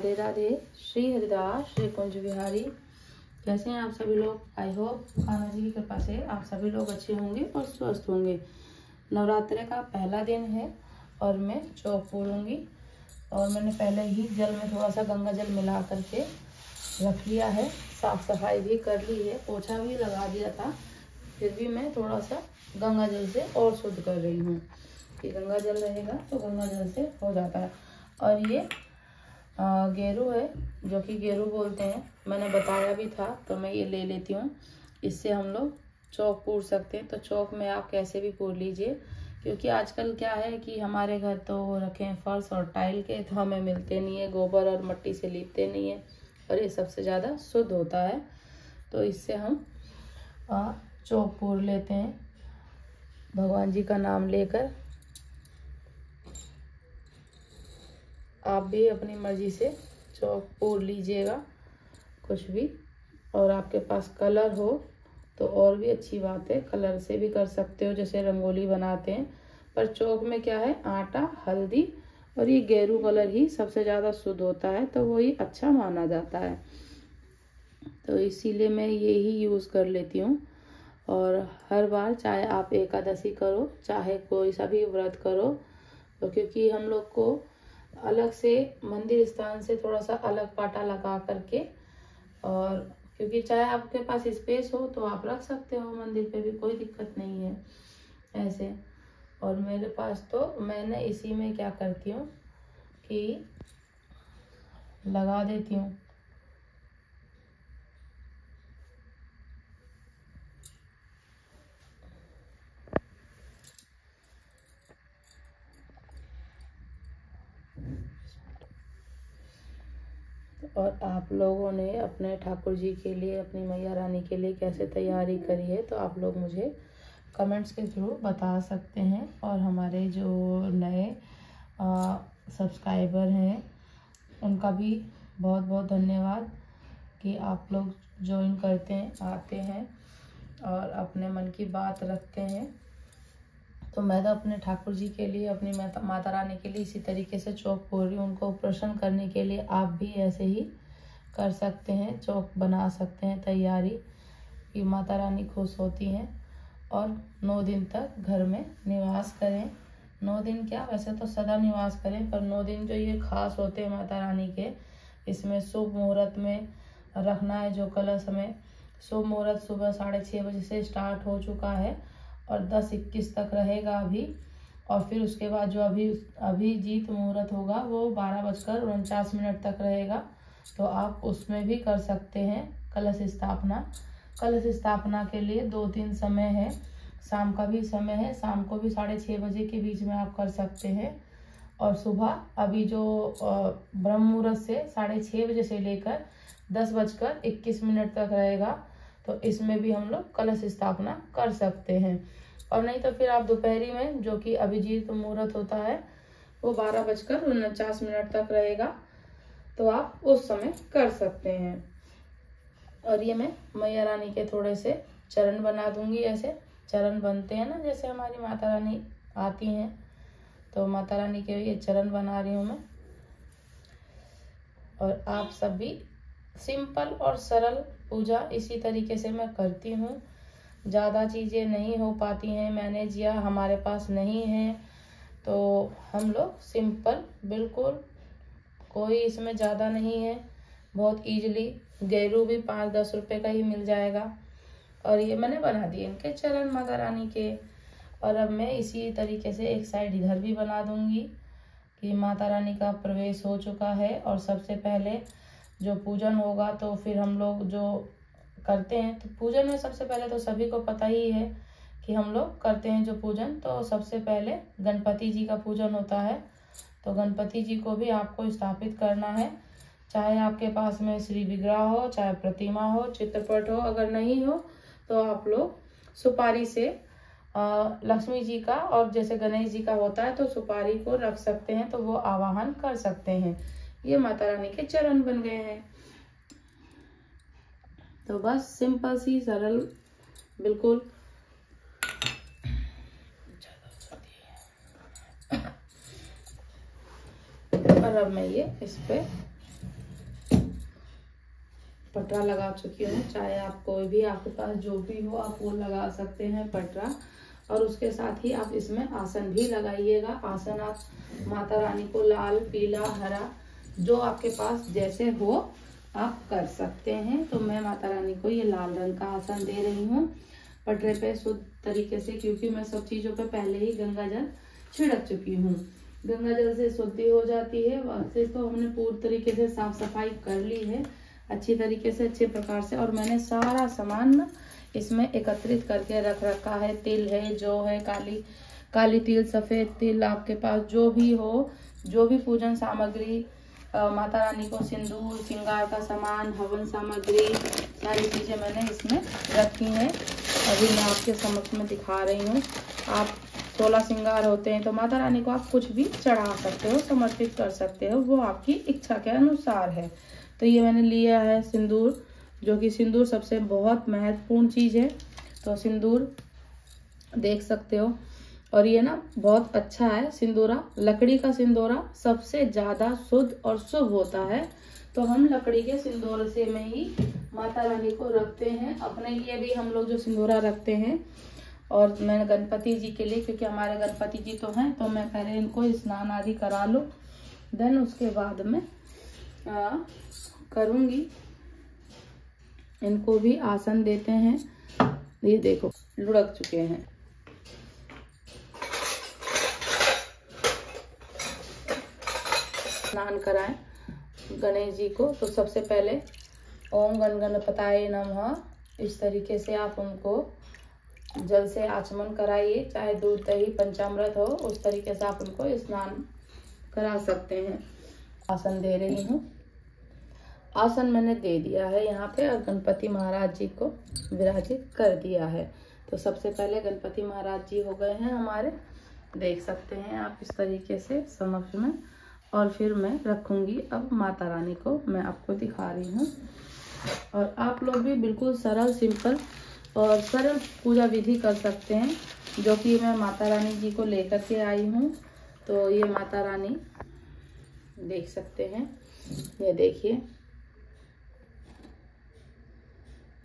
राधे राधे। श्री हरिदास श्री कुंज बिहारी। कैसे हैं आप सभी लोग? आई होप कान्हा जी की कृपा से आप सभी लोग अच्छे होंगे और स्वस्थ होंगे। नवरात्रि का पहला दिन है और मैं चौक पूरूंगी और मैंने पहले ही जल में थोड़ा सा गंगा जल मिला करके रख लिया है। साफ सफाई भी कर ली है, पोछा भी लगा दिया था, फिर भी मैं थोड़ा सा गंगा जल से और शुद्ध कर रही हूँ कि गंगा जल रहेगा तो गंगा जल से हो जाता है। और ये गेरू है जो कि गेरू बोलते हैं, मैंने बताया भी था तो मैं ये ले लेती हूँ। इससे हम लोग चौक पूर सकते हैं, तो चौक में आप कैसे भी पूर लीजिए, क्योंकि आजकल क्या है कि हमारे घर तो रखे हैं फर्श और टाइल के, तो हमें मिलते नहीं है, गोबर और मिट्टी से लीपते नहीं है और ये सबसे ज़्यादा शुद्ध होता है। तो इससे हम चौक पूर लेते हैं भगवान जी का नाम लेकर। आप भी अपनी मर्जी से चौक पूर लीजिएगा कुछ भी। और आपके पास कलर हो तो और भी अच्छी बात है, कलर से भी कर सकते हो, जैसे रंगोली बनाते हैं। पर चौक में क्या है, आटा, हल्दी और ये गेरू कलर ही सबसे ज़्यादा शुद्ध होता है, तो वही अच्छा माना जाता है। तो इसीलिए मैं ये ही यूज़ कर लेती हूँ। और हर बार चाहे आप एकादशी करो चाहे कोई सा भी व्रत करो, तो क्योंकि हम लोग को अलग से मंदिर स्थान से थोड़ा सा अलग पाटा लगा करके, और क्योंकि चाहे आपके पास स्पेस हो तो आप रख सकते हो मंदिर पे भी, कोई दिक्कत नहीं है ऐसे। और मेरे पास तो मैंने इसी में क्या करती हूँ कि लगा देती हूँ। और आप लोगों ने अपने ठाकुर जी के लिए, अपनी मैया रानी के लिए कैसे तैयारी करी है, तो आप लोग मुझे कमेंट्स के थ्रू बता सकते हैं। और हमारे जो नए सब्सक्राइबर हैं उनका भी बहुत बहुत धन्यवाद कि आप लोग ज्वाइन करते हैं, आते हैं और अपने मन की बात रखते हैं। तो मैं तो अपने ठाकुर जी के लिए, अपनी माता रानी के लिए इसी तरीके से चौक पूर रही हूँ। उनको प्रसन्न करने के लिए आप भी ऐसे ही कर सकते हैं, चौक बना सकते हैं तैयारी, कि माता रानी खुश होती हैं। और 9 दिन तक घर में निवास करें। 9 दिन क्या, वैसे तो सदा निवास करें, पर 9 दिन जो ये खास होते हैं माता रानी के, इसमें शुभ मुहूर्त में रखना है जो कलश में। शुभ मुहूर्त सुबह 6:30 बजे से स्टार्ट हो चुका है और 10:21 तक रहेगा अभी। और फिर उसके बाद जो अभिजीत मुहूर्त होगा वो 12:49 तक रहेगा, तो आप उसमें भी कर सकते हैं कलश स्थापना। कलश स्थापना के लिए 2-3 समय है, शाम का भी समय है, शाम को भी 6:30 बजे के बीच में आप कर सकते हैं। और सुबह अभी जो ब्रह्म मुहूर्त से 6:30 बजे से लेकर 10:21 तक रहेगा, तो इसमें भी हम लोग कलश स्थापना कर सकते हैं। और नहीं तो फिर आप दोपहरी में, जो कि अभिजीत मुहूर्त होता है, वो 12:49 तक रहेगा, तो आप उस समय कर सकते हैं। और ये मैं मैया रानी के थोड़े से चरण बना दूंगी। ऐसे चरण बनते हैं ना, जैसे हमारी माता रानी आती हैं, तो माता रानी के ये चरण बना रही हूँ मैं। और आप सब भी सिंपल और सरल पूजा इसी तरीके से मैं करती हूँ। ज़्यादा चीज़ें नहीं हो पाती हैं मैनेज, या हमारे पास नहीं है, तो हम लोग सिंपल, बिल्कुल कोई इसमें ज़्यादा नहीं है, बहुत ईजिली। गेरू भी 5-10 रुपए का ही मिल जाएगा। और ये मैंने बना दिए इनके चरण माता रानी के। और अब मैं इसी तरीके से एक साइड इधर भी बना दूंगी कि माता रानी का प्रवेश हो चुका है। और सबसे पहले जो पूजन होगा, तो फिर हम लोग जो करते हैं, तो पूजन में सबसे पहले तो सभी को पता ही है कि हम लोग करते हैं जो पूजन, तो सबसे पहले गणपति जी का पूजन होता है। तो गणपति जी को भी आपको स्थापित करना है, चाहे आपके पास में श्री विग्रह हो, चाहे प्रतिमा हो, चित्रपट हो। अगर नहीं हो तो आप लोग सुपारी से लक्ष्मी जी का, और जैसे गणेश जी का होता है तो सुपारी को रख सकते हैं, तो वो आवाहन कर सकते हैं। ये माता रानी के चरण बन गए हैं। तो बस सिंपल सी सरल, बिल्कुल। और अब मैं ये इस पे पटरा लगा चुकी हूँ। चाहे आप कोई भी आपके पास जो भी हो आप वो लगा सकते हैं पटरा। और उसके साथ ही आप इसमें आसन भी लगाइएगा। आसन आप माता रानी को लाल, पीला, हरा जो आपके पास जैसे हो आप कर सकते हैं। तो मैं माता रानी को ये लाल रंग का आसन दे रही हूँ पटरे पे शुद्ध तरीके से, क्योंकि मैं सब चीज़ों पे पहले ही गंगा जल छिड़क चुकी हूँ। गंगा जल से शुद्धि हो जाती है। वैसे तो हमने पूरी तरीके से साफ सफाई कर ली है अच्छी तरीके से, अच्छे प्रकार से। और मैंने सारा सामान इसमें एकत्रित करके रख रखा है। तिल है, जौ है, काली तिल, सफ़ेद तिल, आपके पास जो भी हो, जो भी पूजन सामग्री, माता रानी को सिंदूर, श्रृंगार का सामान, हवन सामग्री, सारी चीज़ें मैंने इसमें रखी हैं। अभी मैं आपके समक्ष में दिखा रही हूँ। आप 16 श्रृंगार होते हैं तो माता रानी को आप कुछ भी चढ़ा सकते हो, समर्पित कर सकते हो, वो आपकी इच्छा के अनुसार है। तो ये मैंने लिया है सिंदूर, जो कि सिंदूर सबसे बहुत महत्वपूर्ण चीज़ है। तो सिंदूर देख सकते हो। और ये ना बहुत अच्छा है सिंदूरा। लकड़ी का सिंदूरा सबसे ज़्यादा शुद्ध और शुभ होता है। तो हम लकड़ी के सिंदूर से में ही माता रानी को रखते हैं। अपने लिए भी हम लोग जो सिंदूरा रखते हैं। और मैं गणपति जी के लिए, क्योंकि हमारे गणपति जी तो हैं, तो मैं पहले इनको स्नान आदि करा लूँ, देन उसके बाद में करूँगी। इनको भी आसन देते हैं। ये देखो लुढ़क चुके हैं। स्नान कराएं गणेश जी को। तो सबसे पहले ओम गण गणपताय नमः, इस तरीके से आप उनको जल से आचमन कराइए। चाहे दूध, दही, पंचामृत हो, उस तरीके से आप उनको स्नान करा सकते हैं। आसन दे रही हूँ। आसन मैंने दे दिया है यहाँ पे और गणपति महाराज जी को विराजित कर दिया है। तो सबसे पहले गणपति महाराज जी हो गए हैं हमारे, देख सकते हैं आप इस तरीके से समक्ष में। और फिर मैं रखूँगी अब माता रानी को, मैं आपको दिखा रही हूँ। और आप लोग भी बिल्कुल सरल, सिंपल और सरल पूजा विधि कर सकते हैं, जो कि मैं माता रानी जी को लेकर के आई हूँ। तो ये माता रानी देख सकते हैं, ये देखिए।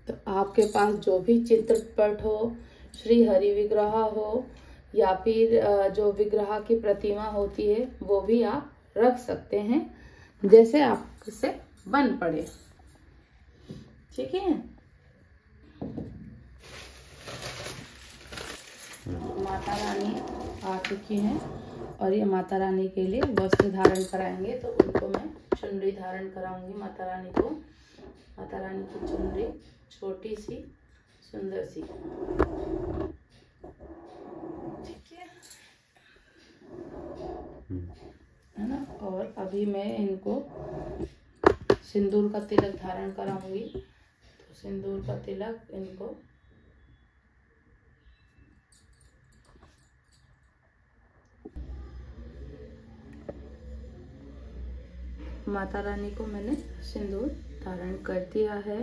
तो आपके पास जो भी चित्रपट हो, श्री हरि विग्रह हो, या फिर जो विग्रह की प्रतिमा होती है वो भी आप रख सकते हैं, जैसे आपसे बन पड़े। ठीक है। माता रानी आ चुकी हैं और ये माता रानी के लिए वस्त्र धारण कराएंगे। तो उनको मैं चुनरी धारण कराऊंगी माता रानी को। माता रानी की चुनरी छोटी सी सुंदर सी, ठीक है ना। और अभी मैं इनको सिंदूर का तिलक धारण कराऊंगी। तो सिंदूर का तिलक इनको माता रानी को मैंने सिंदूर धारण कर दिया है।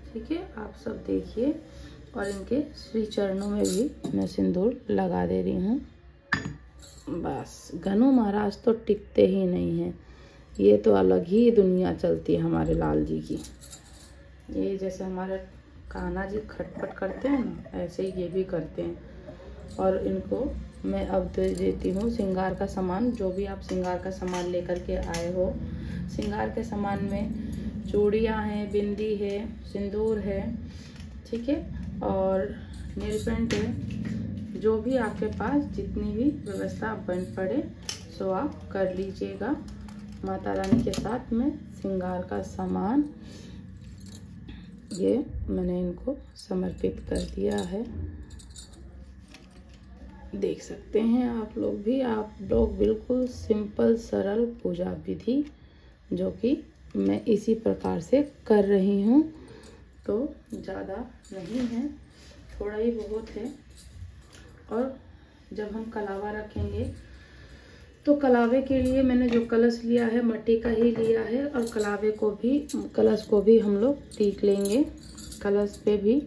ठीक है, आप सब देखिए। और इनके श्री चरणों में भी मैं सिंदूर लगा दे रही हूँ। बस गनु महाराज तो टिकते ही नहीं हैं, ये तो अलग ही दुनिया चलती है हमारे लाल जी की। ये जैसे हमारे कान्हा जी खटपट करते हैं ना, ऐसे ही ये भी करते हैं। और इनको मैं अब दे देती हूँ श्रृंगार का सामान, जो भी आप श्रृंगार का सामान लेकर के आए हो। श्रृंगार के सामान में चूड़ियाँ हैं, बिंदी है, सिंदूर है, ठीक है, और नेल पेंट है। जो भी आपके पास जितनी भी व्यवस्था बन पड़े सो आप कर लीजिएगा। माता रानी के साथ में श्रृंगार का सामान ये मैंने इनको समर्पित कर दिया है। देख सकते हैं आप लोग भी। आप लोग बिल्कुल सिंपल सरल पूजा विधि, जो कि मैं इसी प्रकार से कर रही हूँ। तो ज़्यादा नहीं है, थोड़ा ही बहुत है। और जब हम कलावा रखेंगे तो कलावे के लिए मैंने जो कलश लिया है मिट्टी का ही लिया है। और कलावे को भी, कलश को भी हम लोग टीक लेंगे। कलश पे भी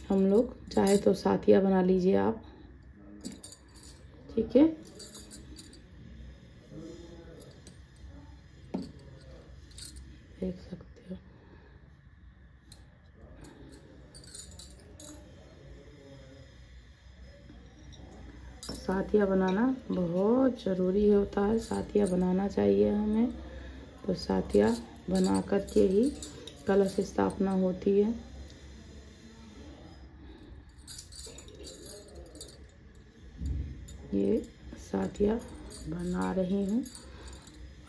हम लोग चाहे तो साथिया बना लीजिए आप, ठीक है। देख सकते हो। साथिया बनाना बहुत ज़रूरी होता है, साथिया बनाना चाहिए हमें। तो साथिया बना कर के ही कलश स्थापना होती है। ये साथिया बना रही हूँ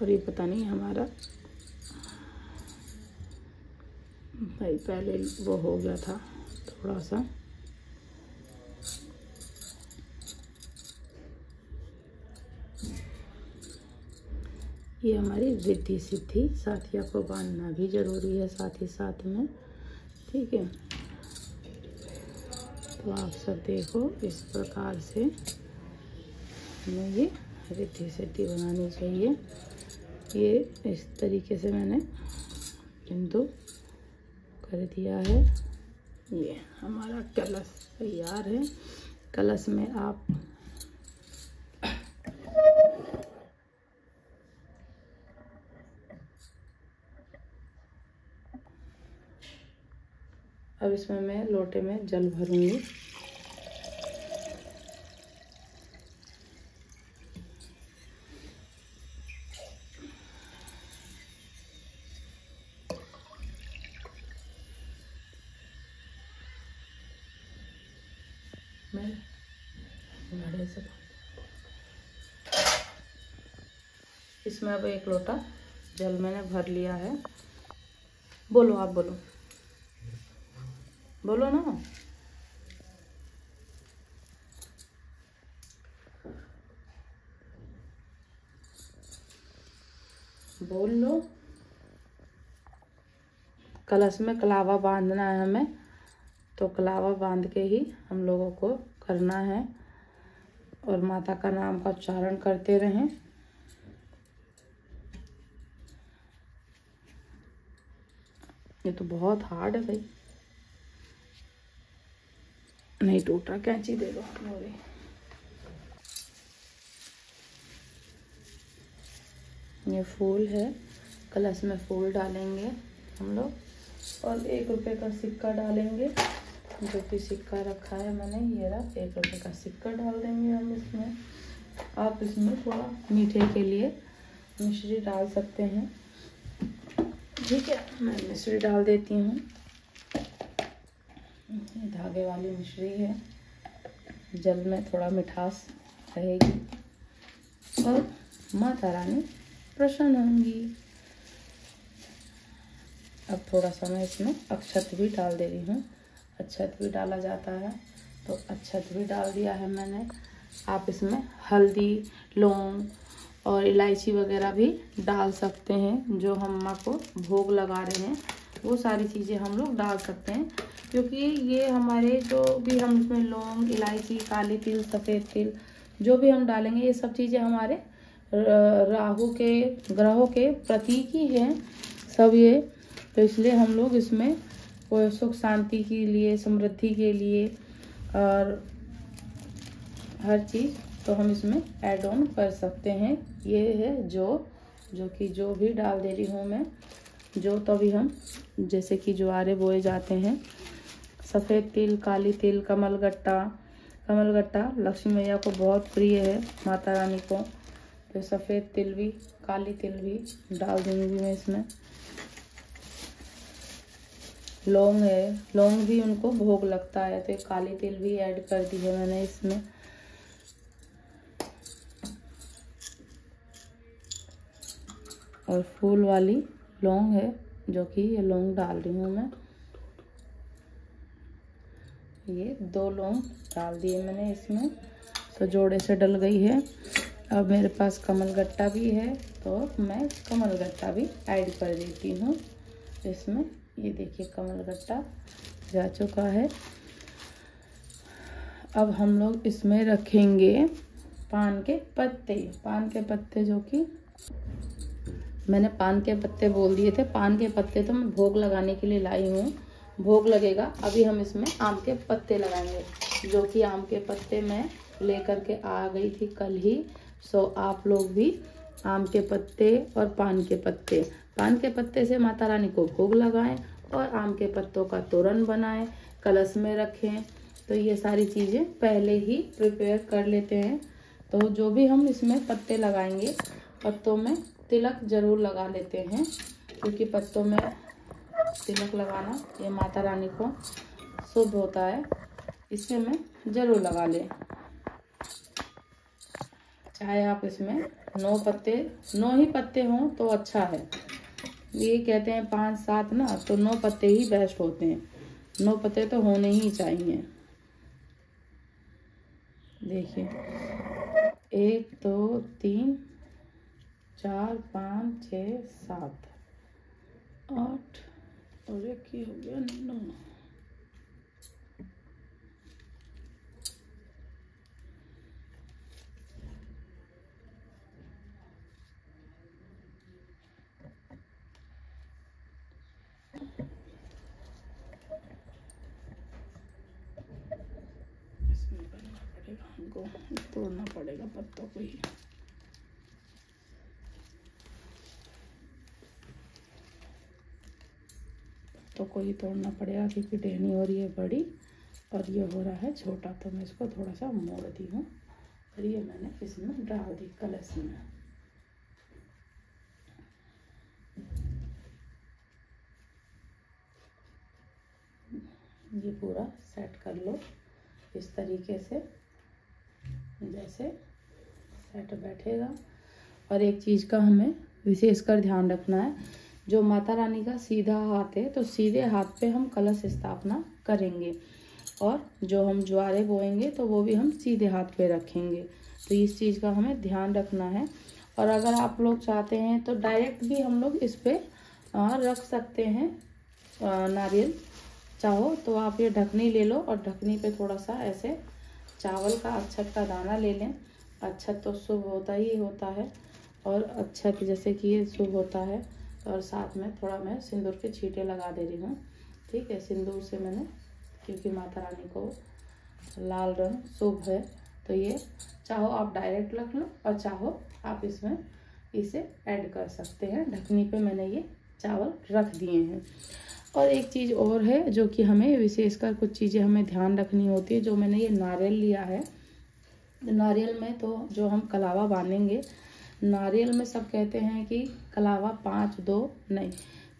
और ये पता नहीं हमारा भाई पहले वो हो गया था थोड़ा सा। ये हमारी रिद्धि सिद्धि, साथिया को बांधना भी ज़रूरी है साथ ही साथ में, ठीक है। तो आप सब देखो इस प्रकार से हमें ये रिद्धि सिद्धि बनानी चाहिए। ये इस तरीके से मैंने बिंदु कर दिया है। ये हमारा कलश तैयार है। कलश में आप अब इसमें मैं लोटे में जल भरूंगी। मैं घड़े से इसमें अब 1 लोटा जल मैंने भर लिया है। बोलो, आप बोलो, बोलो ना। बोल लो। कलश में कलावा बांधना है हमें, तो कलावा बांध के ही हम लोगों को करना है और माता का नाम का उच्चारण करते रहें। ये तो बहुत हार्ड है भाई। नहीं टूटा, कैंची दे दो मोरे। ये फूल है, कलश में फूल डालेंगे हम लोग और 1 रुपये का सिक्का डालेंगे, जो कि सिक्का रखा है मैंने, ये रहा 1 रुपये का सिक्का डाल देंगे हम इसमें। आप इसमें थोड़ा मीठे के लिए मिश्री डाल सकते हैं, ठीक है। मैं मिश्री डाल देती हूँ, धागे वाली मिश्री है, जल में थोड़ा मिठास रहेगी और माता रानी प्रसन्न होंगी। अब थोड़ा सा मैं इसमें अक्षत भी डाल दे रही हूँ। अक्षत भी डाला जाता है, तो अक्षत भी डाल दिया है मैंने। आप इसमें हल्दी, लौंग और इलायची वगैरह भी डाल सकते हैं। जो हम माँ को भोग लगा रहे हैं वो सारी चीज़ें हम लोग डाल सकते हैं, क्योंकि ये हमारे जो भी हम इसमें लौंग, इलायची, काली तिल, सफ़ेद तिल जो भी हम डालेंगे, ये सब चीज़ें हमारे राहु के ग्रहों के प्रतीक ही हैं सब ये। तो इसलिए हम लोग इसमें कोई सुख शांति के लिए, समृद्धि के लिए और हर चीज़ तो हम इसमें ऐड ऑन कर सकते हैं। ये है जो कि जो भी डाल दे रही हूँ मैं। जो तभी हम जैसे कि ज्वारे बोए जाते हैं, सफ़ेद तिल, काली तिल, कमलगट्टा लक्ष्मी मैया को बहुत प्रिय है, माता रानी को। तो सफ़ेद तिल भी, काली तिल भी डाल दूँगी मैं इसमें। लौंग है, लौंग भी उनको भोग लगता है, तो काली तिल भी ऐड कर दी है मैंने इसमें। और फूल वाली लौंग है, जो कि ये लौंग डाल रही हूँ मैं। ये 2 लौंग डाल दिए मैंने इसमें, तो जोड़े से डल गई है। अब मेरे पास कमलगट्टा भी है, तो मैं कमलगट्टा भी ऐड कर देती हूँ इसमें। ये देखिए कमलगट्टा जा चुका है। अब हम लोग इसमें रखेंगे पान के पत्ते। पान के पत्ते, जो कि मैंने पान के पत्ते बोल दिए थे, पान के पत्ते तो मैं भोग लगाने के लिए लाई हूँ, भोग लगेगा। अभी हम इसमें आम के पत्ते लगाएंगे, जो कि आम के पत्ते मैं लेकर के आ गई थी कल ही। सो आप लोग भी आम के पत्ते और पान के पत्ते। पान के पत्ते से माता रानी को भोग लगाएं और आम के पत्तों का तोरण बनाएं, कलश में रखें। तो ये सारी चीज़ें पहले ही प्रिपेयर कर लेते हैं। तो जो भी हम इसमें पत्ते लगाएंगे, पत्तों में तिलक जरूर लगा लेते हैं, क्योंकि पत्तों में तिलक लगाना ये माता रानी को शुभ होता है, इससे में जरूर लगा लें। चाहे आप इसमें 9 ही पत्ते हों तो अच्छा है। ये कहते हैं 5-7 ना, तो 9 पत्ते ही बेस्ट होते हैं। 9 पत्ते तो होने ही चाहिए। देखिए 1 2 3 4 5 6 7 8 और एक ही हो गया 9। इसमें करना पड़ेगा, हमको तोड़ना पड़ेगा पत्तों को ही। तो कोई तोड़ना पड़ेगा, क्योंकि टहनी हो रही है बड़ी और ये हो रहा है छोटा। तो मैं इसको थोड़ा सा मोड़ दी हूँ और ये मैंने इसमें डाल दी कलश में। ये पूरा सेट कर लो इस तरीके से, जैसे सेट बैठेगा। और एक चीज़ का हमें विशेषकर ध्यान रखना है, जो माता रानी का सीधा हाथ है तो सीधे हाथ पे हम कलश स्थापना करेंगे, और जो हम ज्वारे बोएंगे तो वो भी हम सीधे हाथ पे रखेंगे। तो इस चीज़ का हमें ध्यान रखना है। और अगर आप लोग चाहते हैं तो डायरेक्ट भी हम लोग इस पे रख सकते हैं नारियल। चाहो तो आप ये ढकनी ले लो और ढकनी पे थोड़ा सा ऐसे चावल का अक्षत का दाना ले लें। अक्षत तो शुभ होता ही होता है, और अक्षत जैसे कि ये शुभ होता है। और साथ में थोड़ा मैं सिंदूर के छींटे लगा दे रही हूँ। ठीक है, सिंदूर से मैंने, क्योंकि माता रानी को लाल रंग शुभ है, तो ये चाहो आप डायरेक्ट रख लो और चाहो आप इसमें इसे ऐड कर सकते हैं। ढकनी पे मैंने ये चावल रख दिए हैं। और एक चीज़ और है जो कि हमें विशेषकर कुछ चीज़ें हमें ध्यान रखनी होती है। जो मैंने ये नारियल लिया है, नारियल में तो जो हम कलावा बांधेंगे, नारियल में सब कहते हैं कि कलावा 5 2 नहीं,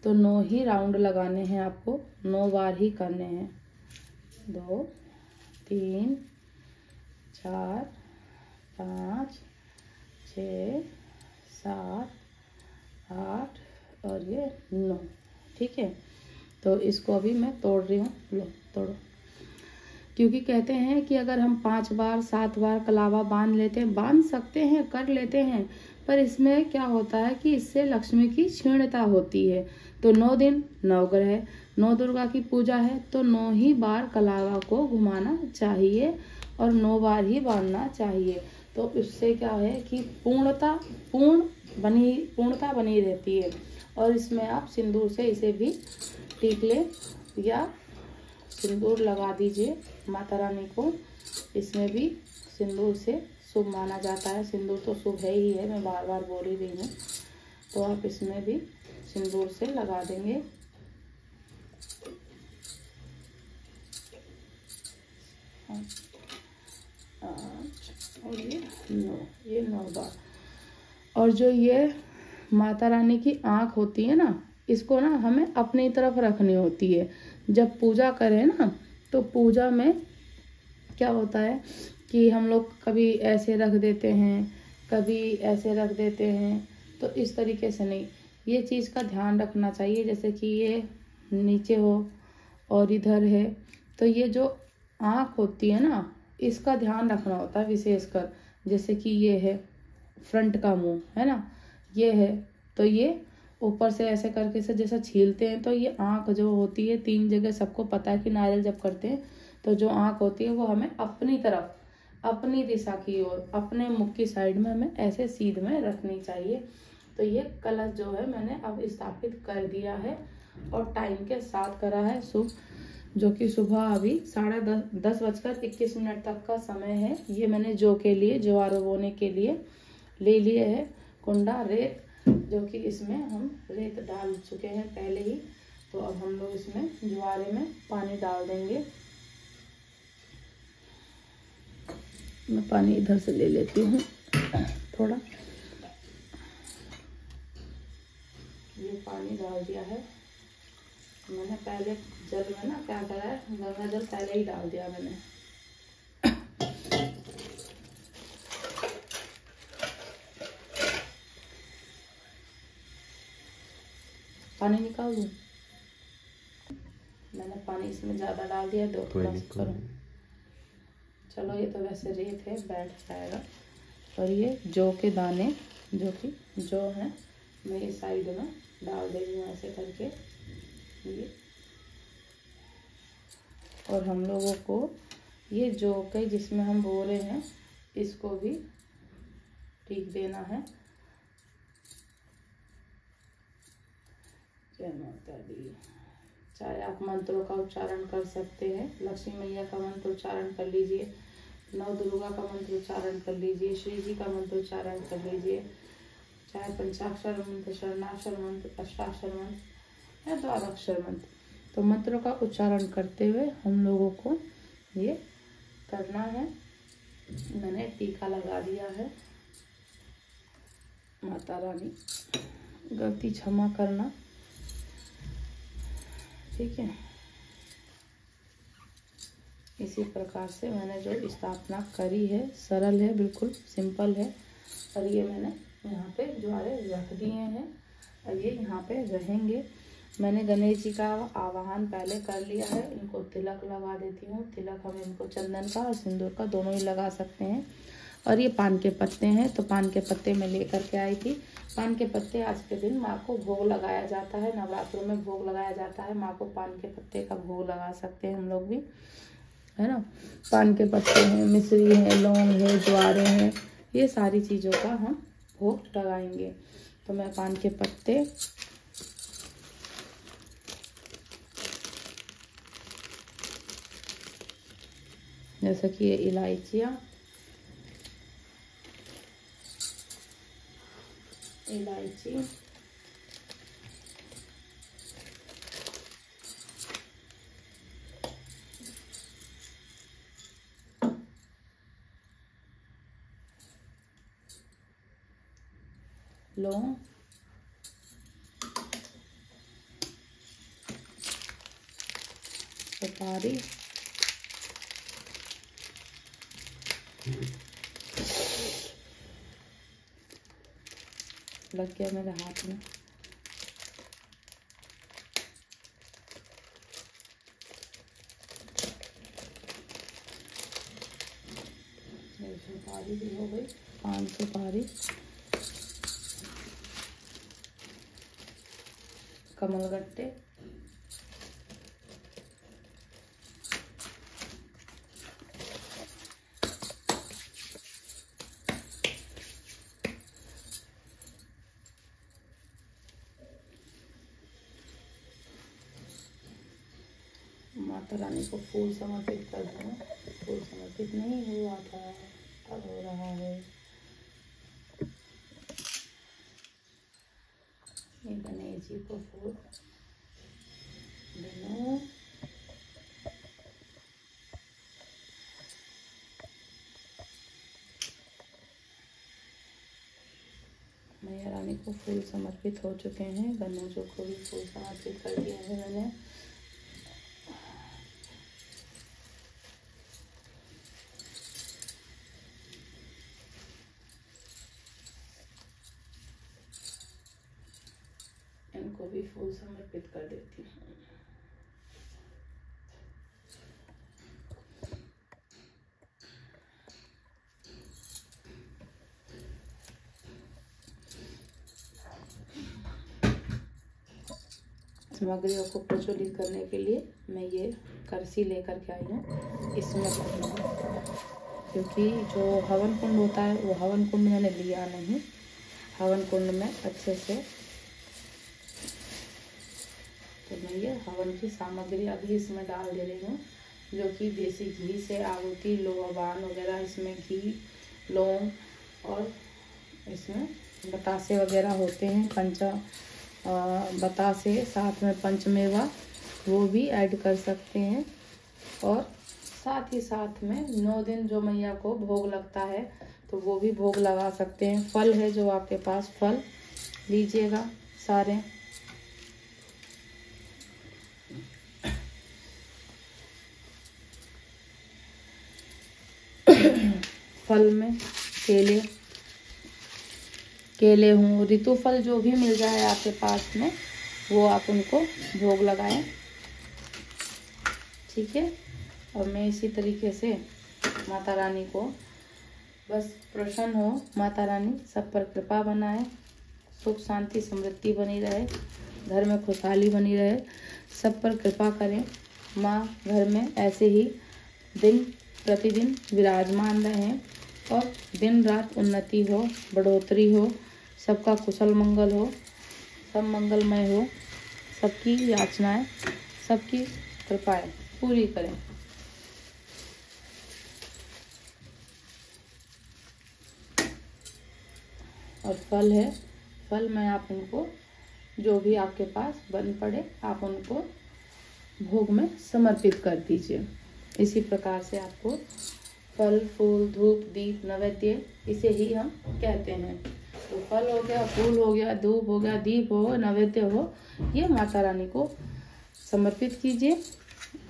तो 9 ही राउंड लगाने हैं आपको, 9 बार ही करने हैं। 2 3 4 5 6 7 8 और ये 9। ठीक है, तो इसको अभी मैं तोड़ रही हूँ। लो तोड़ो। क्योंकि कहते हैं कि अगर हम 5 बार 7 बार कलावा बांध लेते हैं, बांध सकते हैं, कर लेते हैं, पर इसमें क्या होता है कि इससे लक्ष्मी की क्षीणता होती है। तो 9 दिन 9 ग्रह, 9 दुर्गा की पूजा है, तो 9 ही बार कलावा को घुमाना चाहिए और 9 बार ही बांधना चाहिए। तो इससे क्या है कि पूर्णता बनी रहती है। और इसमें आप सिंदूर से इसे भी टीक ले या सिंदूर लगा दीजिए माता रानी को। इसमें भी सिंदूर से शुभ माना जाता है। सिंदूर तो शुभ है ही है, मैं बार बार बोल ही रही हूँ। तो आप इसमें भी सिंदूर से लगा देंगे। और ये 9 बार। और जो ये माता रानी की आँख होती है ना, इसको ना हमें अपनी तरफ रखनी होती है। जब पूजा करें ना, तो पूजा में क्या होता है कि हम लोग कभी ऐसे रख देते हैं, कभी ऐसे रख देते हैं। तो इस तरीके से नहीं, ये चीज़ का ध्यान रखना चाहिए। जैसे कि ये नीचे हो और इधर है, तो ये जो आँख होती है ना, इसका ध्यान रखना होता है विशेषकर। जैसे कि ये है फ्रंट का मुंह, है ना, ये है, तो ये ऊपर से ऐसे करके से जैसा छीलते हैं, तो ये आँख जो होती है 3 जगह, सबको पता है कि नारियल जब करते हैं तो जो आँख होती है वो हमें अपनी तरफ, अपनी दिशा की ओर, अपने मुख की साइड में हमें ऐसे सीध में रखनी चाहिए। तो ये कलश जो है मैंने अब स्थापित कर दिया है और टाइम के साथ करा है शुभ, जो कि सुबह अभी 10:21 तक का समय है। ये मैंने जौ के लिए, ज्वार बोने के लिए ले लिए है। कुंडा रेत, जो कि इसमें हम रेत डाल चुके हैं पहले ही। तो अब हम लोग इसमें ज्वारे में पानी डाल देंगे। मैं पानी इधर से ले लेती हूँ थोड़ा। ये पानी डाल दिया है मैंने पहले जल में ना, क्या करा है, गंगा जल पहले ही डाल दिया मैंने। पानी निकाल दूँ? मैंने पानी इसमें ज़्यादा डाल दिया, दो थोड़ा करो। चलो ये तो वैसे रेत है, बैठ जाएगा। और ये जौ के दाने, जो कि जौ है, मैं ये साइड में डाल दे रही हूँ ऐसे करके ये। और हम लोगों को ये जौ के जिसमें हम बो रहे हैं, इसको भी ठीक देना है। जय माता दी। चाहे आप मंत्रों का उच्चारण कर सकते हैं, लक्ष्मी मैया का मंत्र उच्चारण कर लीजिए, नव दुर्गा का मंत्र उच्चारण कर लीजिए, श्री जी का मंत्र उच्चारण कर लीजिए, चाहे पंचाक्षर मंत्र, शरणाक्षर मंत्र, अष्टाक्षर मंत्र या द्वादशाक्षर मंत्र। तो मंत्रों का उच्चारण करते हुए हम लोगों को ये करना है। मैंने टीका लगा दिया है। माता रानी गलती क्षमा करना, ठीक है। इसी प्रकार से मैंने जो स्थापना करी है, सरल है, बिल्कुल सिंपल है। और ये मैंने यहाँ पे ज्वारे रख दिए हैं और ये यहाँ पे रहेंगे। मैंने गणेश जी का आवाहन पहले कर लिया है। इनको तिलक लगा देती हूँ। तिलक हम इनको चंदन का और सिंदूर का दोनों ही लगा सकते हैं। और ये पान के पत्ते हैं, तो पान के पत्ते मैं लेकर के आई थी। पान के पत्ते आज के दिन माँ को भोग लगाया जाता है, नवरात्रों में भोग लगाया जाता है। माँ को पान के पत्ते का भोग लगा सकते हैं हम लोग भी, है ना। पान के पत्ते हैं, मिश्री है, लौंग है, ज्वारे हैं, ये सारी चीज़ों का हम भोग लगाएंगे। तो मैं पान के पत्ते, जैसे कि ये इलायची, लौंग, सुपारी, लग गया मेरे हाथ में। सुपारी भी हो गई, 5 सुपारी, कमलगट्टे, माता रानी को फूल समर्पित कर दूँगा। फूल समर्पित नहीं हुआ था, अब हो रहा है। ये गणेश जी को फूल दोनों, मैया रानी को फूल समर्पित हो चुके हैं। गणेशों को भी फूल समर्पित कर दिया है मैंने। इनको भी फूल समर्पित कर देती हूँ। सामग्रियों को प्रज्वलित करने के लिए मैं ये करसी लेकर के आई हूँ। इसमें क्योंकि जो हवन कुंड होता है, वो हवन कुंड मैंने लिया नहीं। हवन कुंड में अच्छे से, तो मैं ये हवन की सामग्री अभी इसमें डाल दे रही हूँ, जो कि देसी घी से आहुति, लोबान वगैरह, इसमें घी, लौंग और इसमें बतासे वगैरह होते हैं, बतासे, साथ में पंचमेवा वो भी ऐड कर सकते हैं। और साथ ही साथ में 9 दिन जो मैया को भोग लगता है तो वो भी भोग लगा सकते हैं। फल है जो आपके पास, फल लीजिएगा सारे। फल में केले हों, ऋतु फल जो भी मिल जाए आपके पास में वो आप उनको भोग लगाएं, ठीक है। और मैं इसी तरीके से माता रानी को बस प्रसन्न हो, माता रानी सब पर कृपा बनाए, सुख शांति समृद्धि बनी रहे, घर में खुशहाली बनी रहे, सब पर कृपा करें। माँ घर में ऐसे ही दिन प्रतिदिन विराजमान रहें और दिन रात उन्नति हो, बढ़ोतरी हो, सबका कुशल मंगल हो, सब मंगलमय हो, सबकी याचनाएं, सबकी कृपाएं पूरी करें। और फल है, फल में आप उनको जो भी आपके पास बन पड़े आप उनको भोग में समर्पित कर दीजिए। इसी प्रकार से आपको फल, फूल, धूप, दीप, नैवेद्य इसे ही हम कहते हैं। तो फल हो गया, फूल हो गया, धूप हो गया, दीप हो, नैवेद्य हो, ये माता रानी को समर्पित कीजिए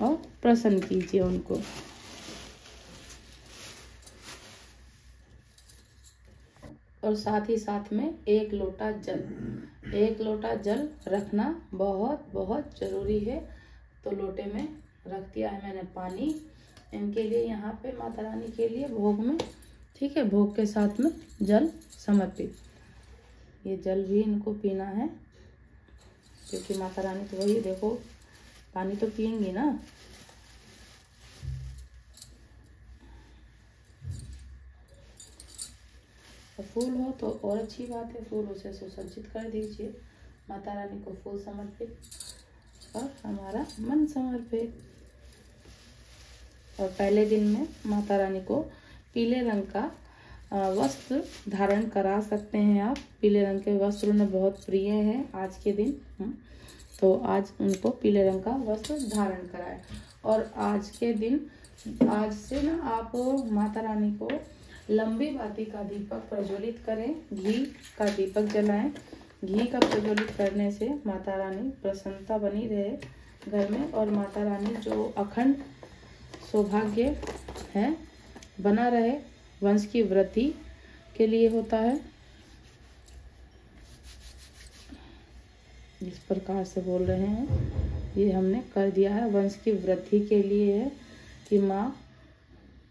और प्रसन्न कीजिए उनको। और साथ ही साथ में 1 लोटा जल रखना बहुत बहुत जरूरी है। तो लोटे में रख दिया है मैंने पानी इनके लिए, यहाँ पे माता रानी के लिए भोग में, ठीक है। भोग के साथ में जल समर्पित, ये जल भी इनको पीना है क्योंकि माता रानी तो वही, देखो पानी तो पियेंगी ना। और फूल हो तो और अच्छी बात है, फूलों से सुसज्जित कर दीजिए। माता रानी को फूल समर्पित और हमारा मन समर्पित। और पहले दिन में माता रानी को पीले रंग का वस्त्र धारण करा सकते हैं आप। पीले रंग के वस्त्र उन्हें बहुत प्रिय है आज के दिन, तो आज उनको पीले रंग का वस्त्र धारण कराएं। और आज के दिन, आज से ना आप माता रानी को लंबी बाती का दीपक प्रज्वलित करें, घी का दीपक जलाएं। घी का प्रज्वलित करने से माता रानी प्रसन्नता बनी रहे घर में, और माता रानी जो अखंड सौभाग्य है बना रहे, वंश की वृद्धि के लिए होता है। इस प्रकार से बोल रहे हैं, ये हमने कर दिया है, वंश की वृद्धि के लिए है कि माँ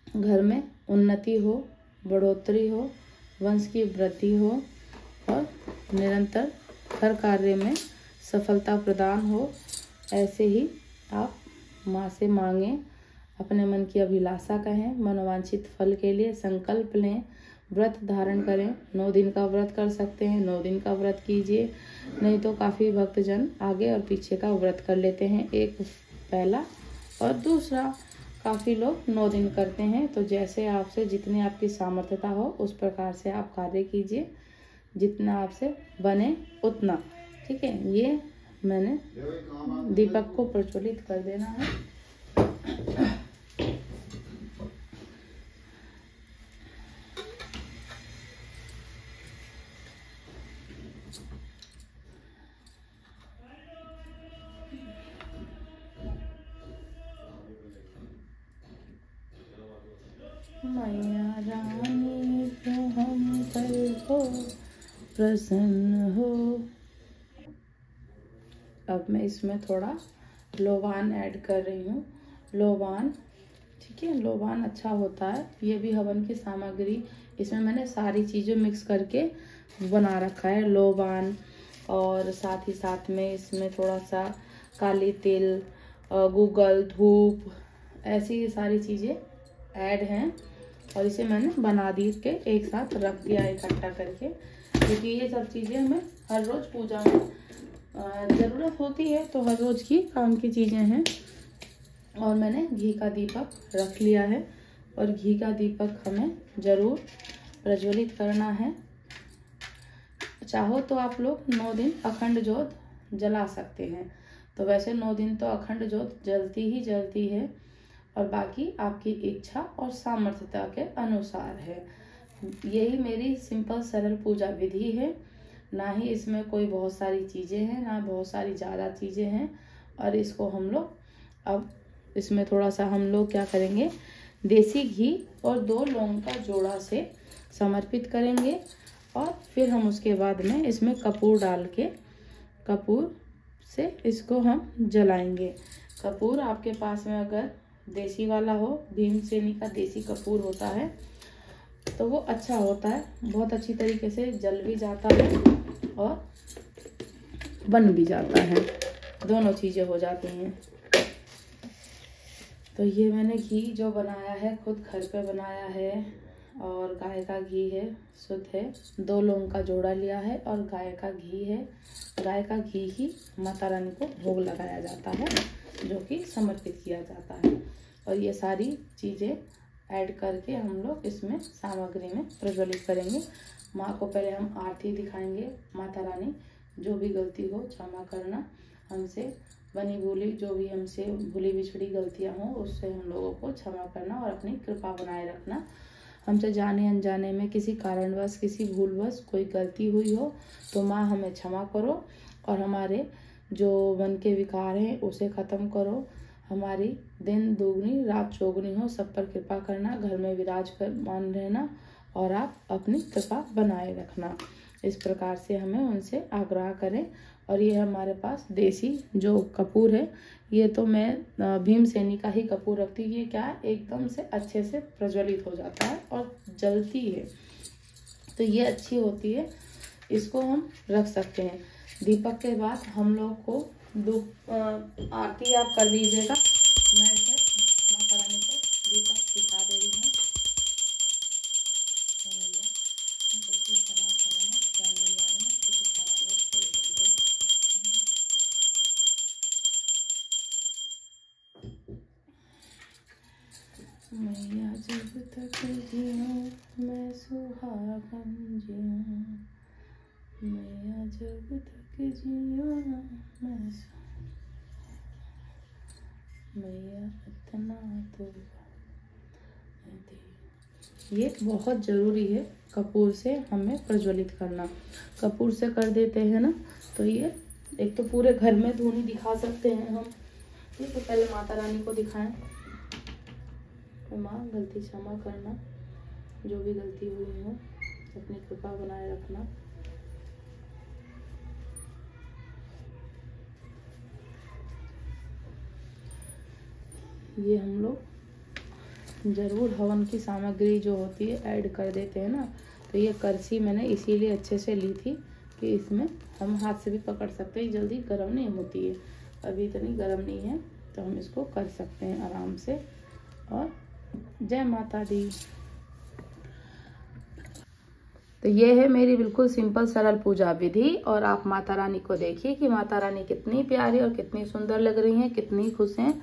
घर में उन्नति हो, बढ़ोतरी हो, वंश की वृद्धि हो और निरंतर हर कार्य में सफलता प्रदान हो। ऐसे ही आप माँ से मांगें, अपने मन की अभिलाषा कहें, मनोवांछित फल के लिए संकल्प लें, व्रत धारण करें। 9 दिन का व्रत कर सकते हैं, 9 दिन का व्रत कीजिए, नहीं तो काफ़ी भक्तजन आगे और पीछे का व्रत कर लेते हैं, एक पहला और दूसरा। काफ़ी लोग 9 दिन करते हैं। तो जैसे आपसे जितनी आपकी सामर्थ्यता हो उस प्रकार से आप कार्य कीजिए, जितना आपसे बने उतना, ठीक है। ये मैंने दीपक को प्रज्वलित कर देना है। मैया रानी तो हम पर हो प्रसन्न हो। अब मैं इसमें थोड़ा लोबान ऐड कर रही हूँ। लोबान, ठीक है, लोबान अच्छा होता है। ये भी हवन की सामग्री, इसमें मैंने सारी चीज़ें मिक्स करके बना रखा है। लोबान और साथ ही साथ में इसमें थोड़ा सा काली तिल, गूगल, धूप, ऐसी सारी चीज़ें ऐड हैं। और इसे मैंने बना दी के एक साथ रख दिया इकट्ठा करके, क्योंकि ये सब चीज़ें हमें हर रोज़ पूजा में ज़रूरत होती है, तो हर रोज़ की काम की चीज़ें हैं। और मैंने घी का दीपक रख लिया है, और घी का दीपक हमें ज़रूर प्रज्वलित करना है। चाहो तो आप लोग 9 दिन अखंड ज्योत जला सकते हैं। तो वैसे 9 दिन तो अखंड ज्योत जलती है और बाकी आपकी इच्छा और सामर्थ्यता के अनुसार है। यही मेरी सिंपल सरल पूजा विधि है। ना ही इसमें कोई बहुत सारी चीज़ें हैं, ना बहुत सारी ज़्यादा चीज़ें हैं। और इसको हम लोग अब इसमें थोड़ा सा हम लोग क्या करेंगे, देसी घी और 2 लौंग का जोड़ा से समर्पित करेंगे। और फिर हम उसके बाद में इसमें कपूर डाल के कपूर से इसको हम जलाएंगे। कपूर आपके पास में अगर देसी वाला हो, भीमसेनी का देसी कपूर होता है तो वो अच्छा होता है, बहुत अच्छी तरीके से जल भी जाता है और बन भी जाता है, दोनों चीज़ें हो जाती हैं। तो ये मैंने घी जो बनाया है खुद घर पे बनाया है और गाय का घी है, शुद्ध है। 2 लौंग का जोड़ा लिया है और गाय का घी है। गाय का घी ही माता रानी को भोग लगाया जाता है, जो कि समर्पित किया जाता है। और ये सारी चीज़ें ऐड करके हम लोग इसमें सामग्री में प्रज्वलित करेंगे। माँ को पहले हम आरती दिखाएंगे। माता रानी जो भी गलती हो क्षमा करना, हमसे बनी भूली जो भी हमसे भूली बिछड़ी गलतियाँ हों उससे हम लोगों को क्षमा करना और अपनी कृपा बनाए रखना। हमसे जाने अनजाने में किसी कारणवश किसी भूलवश कोई गलती हुई हो तो माँ हमें क्षमा करो और हमारे जो मन के विकार हैं उसे ख़त्म करो। हमारी दिन दोगुनी रात चौगुनी हो, सब पर कृपा करना, घर में विराज कर मान रहना और आप अपनी कृपा बनाए रखना। इस प्रकार से हमें उनसे आग्रह करें। और ये हमारे पास देसी जो कपूर है, ये तो मैं भीमसेनी का ही कपूर रखती हूँ। ये क्या है, एकदम से अच्छे से प्रज्वलित हो जाता है और जलती है, तो ये अच्छी होती है, इसको हम रख सकते हैं। दीपक के बाद हम लोग को आरती आप कर लीजिएगा। मैं इसे माता रानी को दीपक दिखा दे रही हूँ। गलती क्षमा करना, जाने जाने किसी कारणवश कोई भूल हो। मैया जब तक जिऊं मैं सुहागन जिऊं, मैया जब तक जिऊं मैं मैया इतना तो। ये बहुत ज़रूरी है कपूर से हमें प्रज्वलित करना। कपूर से कर देते हैं ना तो ये एक तो पूरे घर में धूनी दिखा सकते हैं हम। ठीक है, पहले माता रानी को दिखाएं। तो माँ गलती क्षमा करना, जो भी गलती हुई हो अपनी कृपा बनाए रखना। ये हम लोग ज़रूर हवन की सामग्री जो होती है ऐड कर देते हैं ना। तो ये करछी मैंने इसीलिए अच्छे से ली थी कि इसमें हम हाथ से भी पकड़ सकते हैं, जल्दी गर्म नहीं होती है। अभी इतनी गर्म नहीं है तो हम इसको कर सकते हैं आराम से। और जय माता दी। तो ये है मेरी बिल्कुल सिंपल सरल पूजा विधि। और आप माता रानी को देखिए कि माता रानी कितनी प्यारी और कितनी सुंदर लग रही हैं, कितनी खुश हैं।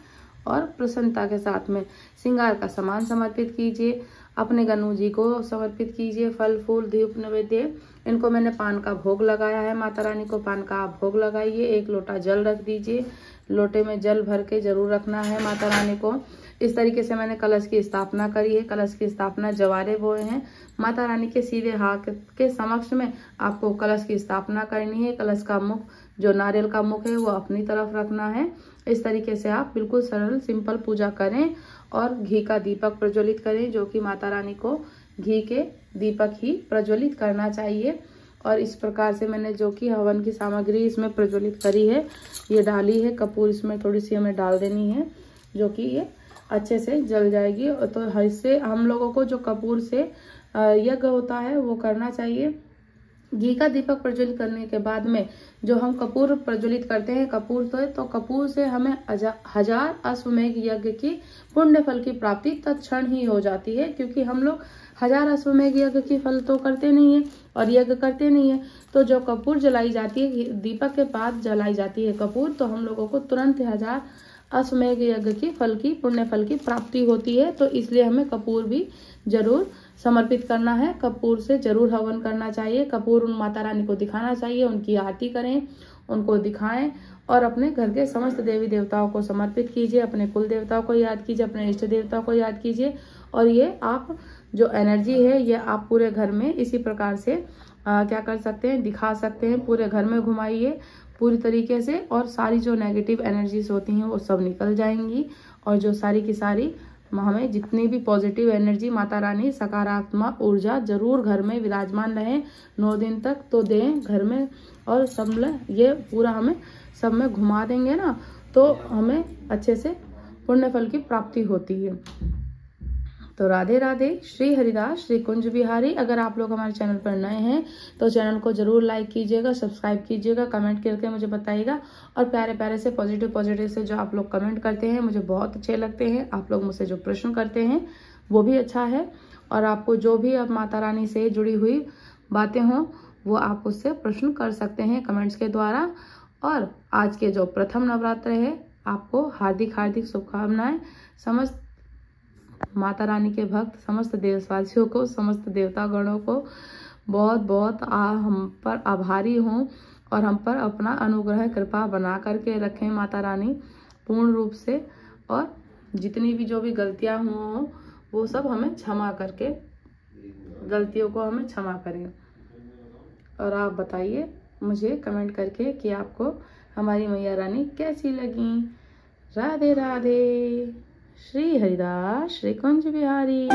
और प्रसन्नता के साथ में श्रृंगार का सामान समर्पित कीजिए, अपने गन्नू जी को समर्पित कीजिए, फल फूल दीप नैवेद्य। इनको मैंने पान का भोग लगाया है, माता रानी को पान का आप भोग लगाइए। 1 लोटा जल रख दीजिए, लोटे में जल भर के जरूर रखना है माता रानी को। इस तरीके से मैंने कलश की स्थापना करी है। कलश की स्थापना जवारे बोए हैं। माता रानी के सीधे हाथ के समक्ष में आपको कलश की स्थापना करनी है। कलश का मुख जो नारियल का मुख है वो अपनी तरफ रखना है। इस तरीके से आप बिल्कुल सरल सिंपल पूजा करें और घी का दीपक प्रज्वलित करें, जो कि माता रानी को घी के दीपक ही प्रज्वलित करना चाहिए। और इस प्रकार से मैंने जो कि हवन की सामग्री इसमें प्रज्वलित करी है, ये डाली है। कपूर इसमें थोड़ी सी हमें डाल देनी है, जो कि ये अच्छे से जल जाएगी। तो इससे हम लोगों को जो कपूर से यज्ञ होता है वो करना चाहिए। घी का दीपक प्रज्वलित करने के बाद में जो हम कपूर प्रज्वलित करते हैं कपूर तो कपूर से हमें 1000 अश्वमेघ यज्ञ की पुण्य फल की प्राप्ति तत्क्षण ही हो जाती है। क्योंकि हम लोग 1000 अश्वमेघ यज्ञ की फल तो करते नहीं है और यज्ञ करते नहीं है। तो जो कपूर जलाई जाती है, दीपक के बाद जलाई जाती है कपूर, तो हम लोगों को तुरंत 1000 अश्वमेध यज्ञ की फल की पुण्य फल की प्राप्ति होती है। तो इसलिए हमें कपूर भी जरूर समर्पित करना है, कपूर से जरूर हवन करना चाहिए। कपूर उन माता रानी को दिखाना चाहिए, उनकी आरती करें, उनको दिखाएं और अपने घर के समस्त देवी देवताओं को समर्पित कीजिए। अपने कुल देवताओं को याद कीजिए, अपने इष्ट देवताओं को याद कीजिए। और ये आप जो एनर्जी है ये आप पूरे घर में इसी प्रकार से क्या कर सकते हैं, दिखा सकते हैं। पूरे घर में घुमाइए पूरी तरीके से और सारी जो नेगेटिव एनर्जीज होती हैं वो सब निकल जाएंगी। और जो सारी की सारी हमें जितनी भी पॉजिटिव एनर्जी माता रानी सकारात्मक ऊर्जा जरूर घर में विराजमान रहे 9 दिन तक तो दें घर में। और सब ये पूरा हमें सब में घुमा देंगे ना तो हमें अच्छे से पुण्य फल की प्राप्ति होती है। तो राधे राधे, श्री हरिदास, श्री कुंज बिहारी। अगर आप लोग हमारे चैनल पर नए हैं तो चैनल को जरूर लाइक कीजिएगा, सब्सक्राइब कीजिएगा, कमेंट करके मुझे बताइएगा। और प्यारे प्यारे से पॉजिटिव से जो आप लोग कमेंट करते हैं मुझे बहुत अच्छे लगते हैं। आप लोग मुझसे जो प्रश्न करते हैं वो भी अच्छा है। और आपको जो भी अब माता रानी से जुड़ी हुई बातें हों वो आप उससे प्रश्न कर सकते हैं कमेंट्स के द्वारा। और आज के जो प्रथम नवरात्र है आपको हार्दिक हार्दिक शुभकामनाएं। समस्त माता रानी के भक्त समस्त देशवासियों को, समस्त देवता गणों को बहुत बहुत हम पर आभारी हूँ और हम पर अपना अनुग्रह कृपा बना करके रखें माता रानी पूर्ण रूप से। और जितनी भी जो भी गलतियाँ हों वो सब हमें क्षमा करके, गलतियों को हमें क्षमा करें। और आप बताइए मुझे कमेंट करके कि आपको हमारी मैया रानी कैसी लगी। राधे राधे, श्री हरिदास, श्री कुंज बिहारी।